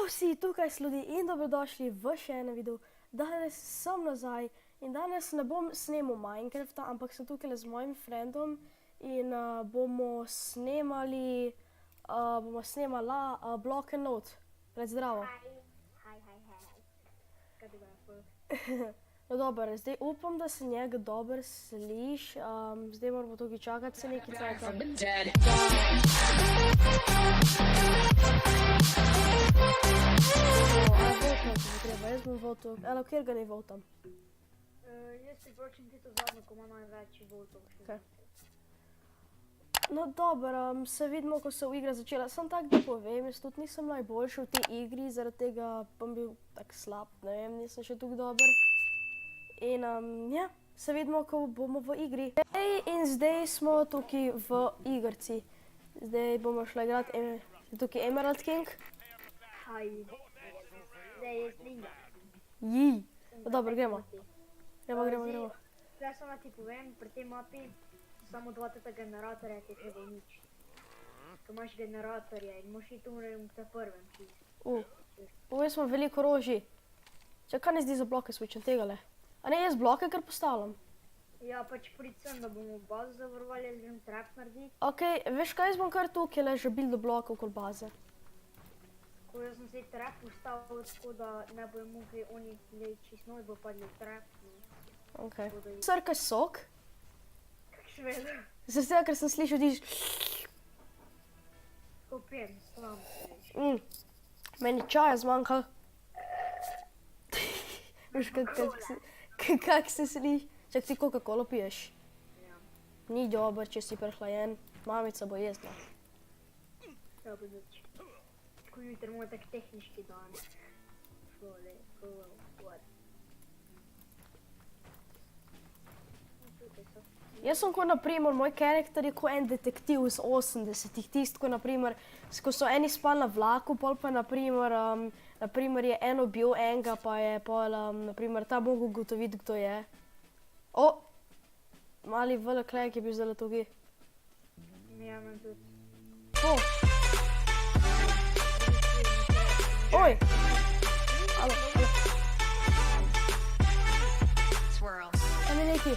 Čau vsi, tukaj sludi in dobrodošli v še enem videu. Danes sem nazaj in danes ne bom snemal Minecrafta, ampak sem tukaj z mojim friendom in bomo snemala Block and Load. Pred zdravo. Hi. Kaj bi ga ful? No dobro, zdaj upam, da se njega dobro sliši. Zdaj moramo tukaj čakati se nekaj cajta. Jaz bom votal. Eno, kjer ga ne votam? Jaz priporočam ti to zadnjo, ko ima največ votov. Okay. No dobro, se vidimo, ko se v igra začela. Sam tak, da povem, jaz tudi nisem najboljši v tej igri, zaradi tega bom bil tak slab, ne vem, nisem še tukaj dober. In ja, se vidimo, ko bomo v igri. In zdaj smo tukaj v igrci. Zdaj bomo šla igrati, tukaj Emerald King. Hi. Zdaj je slinga. Ji. No dobro, gremo. Gremo. Zdaj samo ti povem, pri tej mapi samo dva teta generatorja ti treba uničiti. Ko imaš generatorje in moraš iti umrem te prvem čist. Jaz imam veliko roži. Kaj ne zdi za bloke switcham tegale? A ne, jaz bloke kar postavljam. Ja, pač predvsem, da bomo bazo zavarovali, jaz grem trap narediti. Okej, veš kaj, jaz bom kar tukaj že buildo blokov okoli baze. Ko jaz sem se trap postavil, tako da ne bojo mogli oni čist noč bo padli v trap. Okej. Srkaj sok. Šveda. Zaradi tega, ker sem slišal tiš. Kopijem, slam se. Meni čaja zmanjka. Veš, kak se sliši? Čak ti Coca-Colo piješ? Ja. Ni dober, če si prehlajen. Mamica bo jezla. Ja, bo nič. Ko jutri moj tak tehnički dan. Šole, what? Jaz sem ko naprimer, moj karakter je ko en detektiv iz 80-ih, tisti, ko naprimer, ko so eni spali na vlaku, pol pa naprimer je en ubil enega, pa je pol, naprimer, ta mogel ugotoviti, kdo je. O! Mali velik lek je bil zdaj tukaj. Ja, imam tudi. O! Oj! Alo. Tam je neki.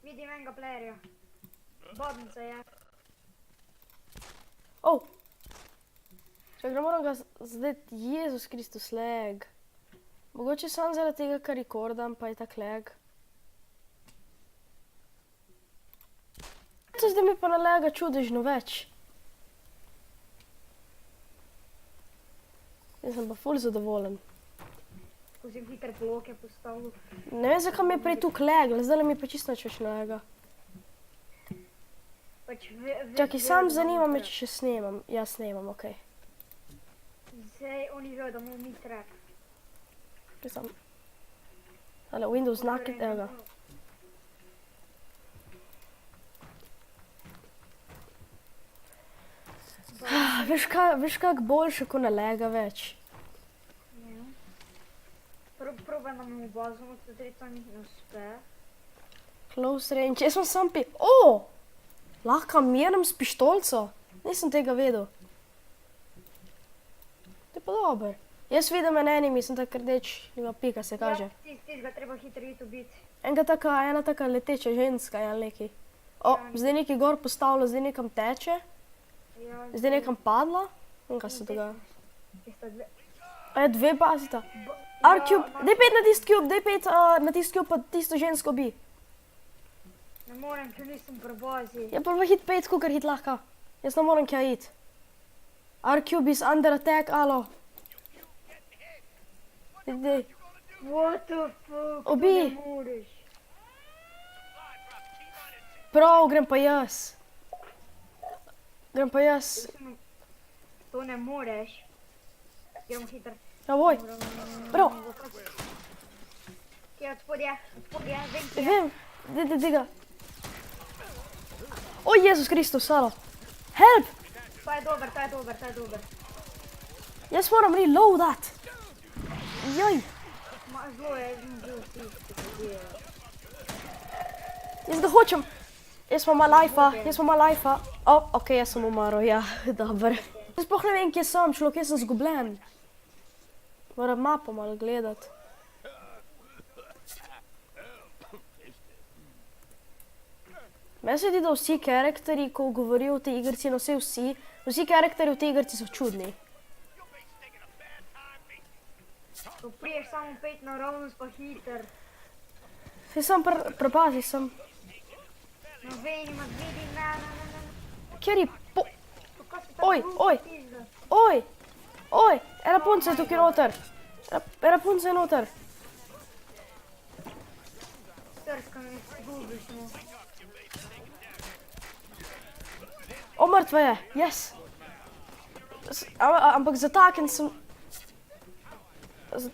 Vidim enega playerja. Bodnica je. O! Čakaj, moram ga zdaj, Jezus Kristus, lag. Mogoče sam zaradi tega, kar rekordam, pa je tak lag. Zdaj mi pa nalega čudežno več. Jaz sem pa ful zadovoljen. Ko sem hitro bloke postavil. Ne vem, zakaj mi je prej tukaj legla, zdaj mi pa čisto nič več ne lega. Čakaj, sam zanima me, če še snemam. Ja, snemam, okej. Zdaj oni vejo, da imamo mi trap. Kaj sam? Ale, Windows znake, evo ga. Veš kak boljše, ko ne lega več. Probaj nam v bazo, to treca mi ne uspe. Close range, jaz sem sam O! Lahko mirnem s pištolco? Nisem tega vedel. To je pa dober. Jaz vidim en enemy, sem tak rdeč, nima pika se kaže. Ja, tistega treba hitro iti ubiti. Ena taka leteča ženska je ali neki. O, zdaj neki gor postavlja, zdaj nekam teče. Zdaj nekam padla. In kaj se dogaja? Dve bazita. R-Cube, daj 5 na tist cube, daj 5 na tist cube, pa tisto žensko bi. Ne morem, ker nisem pri bazi. Ja, pa hit 5, kukar hit lahko. Jaz ne morem kja iti. R-Cube is under attack, alo. Daj. What the fuck? Obi. Ne moreš. Prav, grem pa jaz. To ne moreš. Gremo hitro. Javoj. Prav. Kje odspodje, vem kje. Vem, daj ga. O, Jezus Kristus, alo. Help! To je dober. Jaz moram reloadat. Joj. Zlo je, zelo tisti. Jaz ga hočem. Jaz imam lajfa. O, okej, jaz sem umrl, ja, dober. Sploh ne vem, kje sem, človek, kje sem zgubljen. Moram mapo malo gledati. Meni se zdi, da vsi karakterji, ko govorijo o tej igrici, no vsi karakterji v tej igrici so čudni. Ko priješ samo 5 naravnost pa hiter. Saj sem prepazi, sem. No vem, vidim, ne. Kjer je po... Kako si tako Oj, glup, oj. pizda? Oj, ena punca je tukaj noter. Ena punca je noter. Trska me zgubiš, no. O, mrtva je, yes. Ampak zataken sem... Zdaj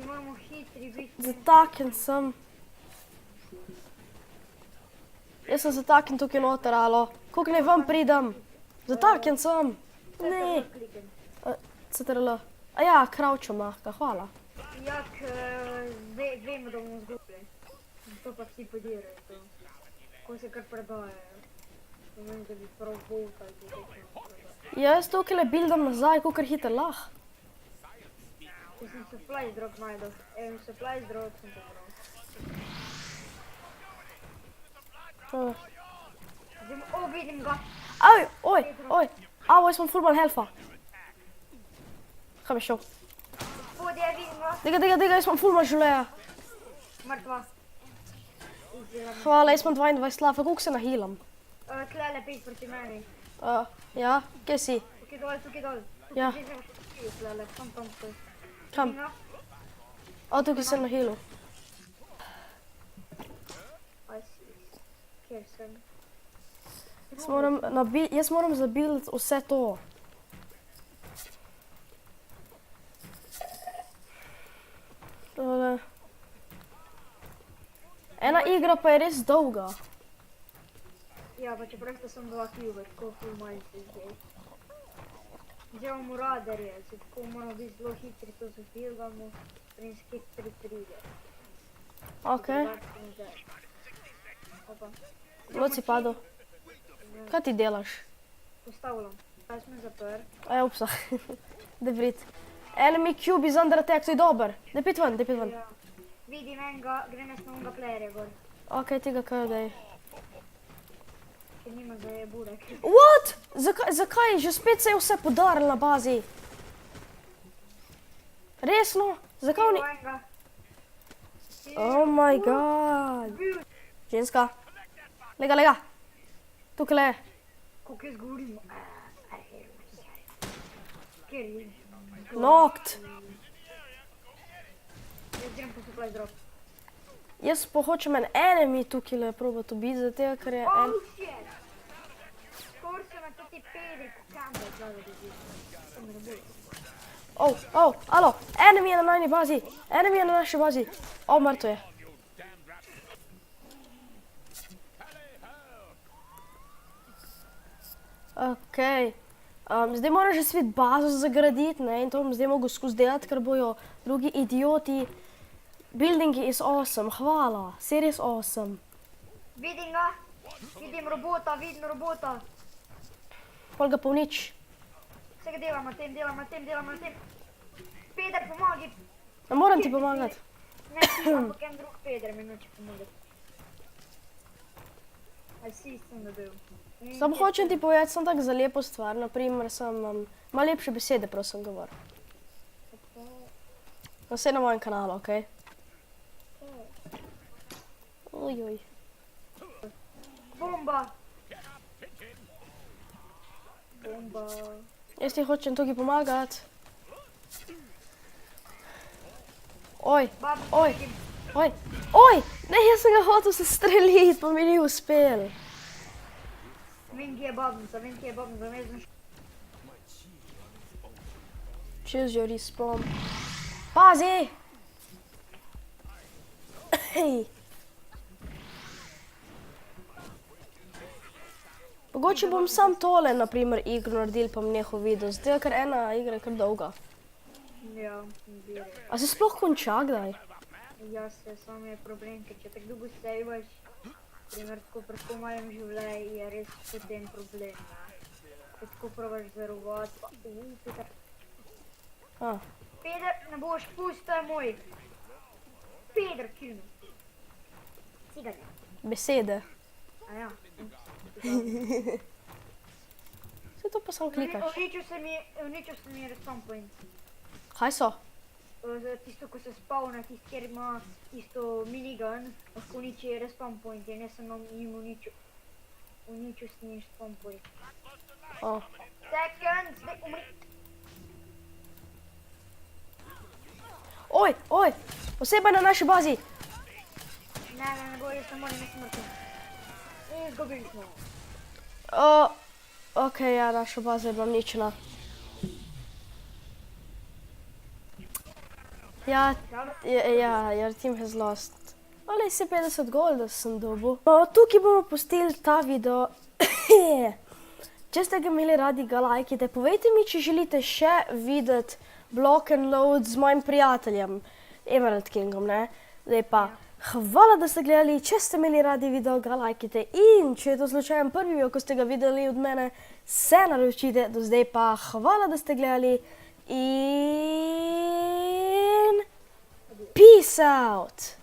moramo hitri biti. Zataken sem. Jaz sem zataken tukaj noter, alo. Kako naj vam pridem? Zataken sem. Ne. Klikem. CTRL. A ja, kravčo mahka, hvala. Jak, vemo, da bomo zgubili. To pa vsi podirajo to. Ko se kar predajajo. Pomeni, da bi prav boltali to tekmo. Jaz tukaj le buildam nazaj, kakor hiter lah. Ko sem supply drop najdel. Supply drop sem pobral. Vidim ga. Oj. Jaz imam full mal healtha. Kam je šel? Spodje, vidim ga. Dega, jaz imam full mal življenja. Mrtva. Izdelam. Hvala, jaz imam 22 lafa, koliko se nahilam? Tlele 5 proti meni. Ja, kje si? Tukaj dol. Ja. Zdaj se boš tlele, tam stoj. Kam? Vidim ga. Tukaj sem nahilil. Kjer sem? Jaz moram zabuildati vse to. Tole. Ena igra pa je res dolga. Ja, pa čeprav sta sem 2 cube, tako full mind se zdaj. Zdaj imamo radarje, se tako moramo biti zelo hitri, to se buildamo, in skip 3 pride. Okej, Opa. loci padel. Kaj ti delaš? Postavljam. Kaj smo zaprt? Upsa. Debrit. Enemy cube is under attack, to je dober. Daj pit ven. Ja. Vidim enega, grem jaz na onega playerja gor, Okej, tega kar daj. ker nima za burek. What? Zakaj? Že spet se je vse podarilo na bazi. Resno? Zakaj oni... Enega. Oh my god. Ženska. Lega. Tukaj le. Koliko jaz govorim? Kjer je? Knocked. Jaz grem po supply drop. Jaz pa hočem en enemy tukaj le probati ubiti, zato ker je en... Oh shit! Skoro so me tudi pedri kambe zave dobi. Sem me dobil. Alo, enemy je na najni bazi. Enemy je na naši bazi. Mrtvo je. Okej. Zdaj moram že svet bazo zagraditi, ne, in to bom zdaj mogel skozi delati, ker bojo drugi idioti. Building is awesome, hvala, si res awesome. Vidim ga, vidim robota. Pol ga pa v nič. Vse ga delam na tem. Peder, pomagi. Ne moram ti pomagati. Ne, ti, ampak en drug peder mi noče pomagati. Ali si sem dobil. Samo hočem ti povedati, sem tak za lepo stvar, naprimer sem, ima lepše besede, prosim, govor. Vse na mojem kanalu, okej? Ojoj. Bomba. Jaz ti hočem tukaj pomagati. Oj, ne, jaz sem ga hotel se streliti, pa mi ni uspel. Vem, kje je babnica, ne znam Choose your respawn. Pazi! Hej. Mogoče bom sam tole, naprimer, igro naredil, pa mi nehal video, zdaj, ker ena igra je kar dolga. Ja, bire. A se sploh konča kdaj? Ja, se, samo je problem, ker če tako dolgo sejvaš, primer tako pri tako malem življenju, je res potem problem, ne. Te tako probaš zarovati, pa Peter. A, Peter, ne boš pusti, to je moj. Peter, kill me. Ciganje. besede. A ja. Vse to pa samo klikaš. Uničil se mi je respawn point. Kaj so? Tisto, ko se spawna, tisto, kjer ima tisto minigun, lahko uniči respawn point in jaz sem jim uničil. Uničil sem jim respawn point. O, Second, zdaj umri. oj, oseba je na naši bazi. Ne bo, jaz ne morem, jaz smrtim. Izgubili smo. Ok, ja, naša baza je bila uničena. Ja, your team has lost. Ali si 50 golda sem dobil. No, tukaj bomo pustili ta video. Če ste ga imeli radi, ga lajkite. Povejte mi, če želite še videti block and load z mojim prijateljem, Emerald Kingom, ne? Zdaj pa, hvala, da ste gledali. Če ste imeli radi video, ga lajkite. In če je to slučajen prvi video, ko ste ga videli od mene, se naročite. Do zdaj pa, hvala, da ste gledali. In peace out!